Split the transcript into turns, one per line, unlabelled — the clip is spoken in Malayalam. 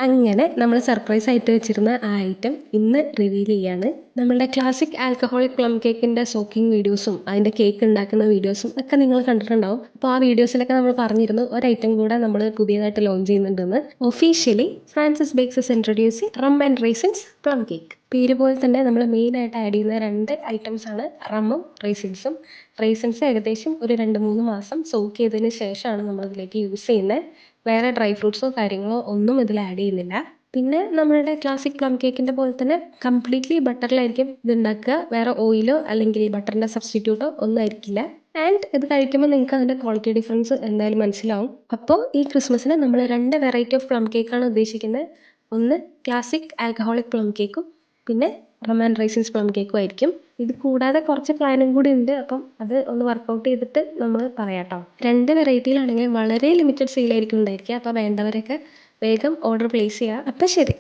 അങ്ങനെ നമ്മൾ സർപ്രൈസ് ആയിട്ട് വെച്ചിരുന്ന ആ ഐറ്റം ഇന്ന് റിവീൽ ചെയ്യാണ്. നമ്മളുടെ ക്ലാസിക് ആൽക്കഹോളിക് പ്ലം കേക്കിൻ്റെ സോക്കിംഗ് വീഡിയോസും അതിൻ്റെ കേക്ക് ഉണ്ടാക്കുന്ന വീഡിയോസും ഒക്കെ നിങ്ങൾ കണ്ടിട്ടുണ്ടാവും. അപ്പോൾ ആ വീഡിയോസിലൊക്കെ നമ്മൾ പറഞ്ഞിരുന്നു ഒരു ഐറ്റം കൂടെ നമ്മൾ പുതിയതായിട്ട് ലോഞ്ച് ചെയ്യുന്നുണ്ടെന്ന്. Officially Francis Bakes introducing rum and raisins plum cake. പേര് പോലെ തന്നെ നമ്മൾ മെയിനായിട്ട് ആഡ് ചെയ്യുന്ന രണ്ട് ഐറ്റംസ് ആണ് റമ്മും റൈസിൻസും. റൈസിൻസ് ഏകദേശം ഒരു 2-3 മാസം സോക്ക് ചെയ്തതിന് ശേഷമാണ് നമ്മളിതിലേക്ക് യൂസ് ചെയ്യുന്നത്. വേറെ ഡ്രൈ ഫ്രൂട്ട്സോ കാര്യങ്ങളോ ഒന്നും ഇതിൽ ആഡ് ചെയ്യുന്നില്ല. പിന്നെ നമ്മളുടെ ക്ലാസിക് പ്ലം കേക്കിൻ്റെ പോലെ തന്നെ കംപ്ലീറ്റ്ലി ബട്ടറിലായിരിക്കും ഇത് ഉണ്ടാക്കുക. വേറെ ഓയിലോ അല്ലെങ്കിൽ ബട്ടറിൻ്റെ സബ്സ്റ്റിറ്റ്യൂട്ടോ ഒന്നും ആയിരിക്കില്ല. ആൻഡ് ഇത് കഴിക്കുമ്പോൾ നിങ്ങൾക്ക് അതിൻ്റെ ക്വാളിറ്റി ഡിഫറൻസ് എന്തായാലും മനസ്സിലാവും. അപ്പോൾ ഈ ക്രിസ്മസിന് നമ്മൾ 2 വെറൈറ്റി ഓഫ് പ്ലം കേക്കാണ് ഉദ്ദേശിക്കുന്നത്. ഒന്ന് ക്ലാസിക് ആൽക്കഹോളിക് പ്ലം കേക്കും പിന്നെ റം ആൻഡ് റൈസിൻസ് പ്ലം കേക്കും ആയിരിക്കും. ഇത് കൂടാതെ കുറച്ച് പ്ലാനും കൂടി ഉണ്ട്. അപ്പം അത് ഒന്ന് വർക്കൗട്ട് ചെയ്തിട്ട് നമ്മൾ പറയാം കേട്ടോ. 2 വെറൈറ്റിയിലാണെങ്കിൽ വളരെ ലിമിറ്റഡ് സെയിലായിരിക്കും ഉണ്ടായിരിക്കുക. അപ്പോൾ വേണ്ടവരൊക്കെ വേഗം ഓർഡർ പ്ലേസ് ചെയ്യുക. അപ്പം ശരി.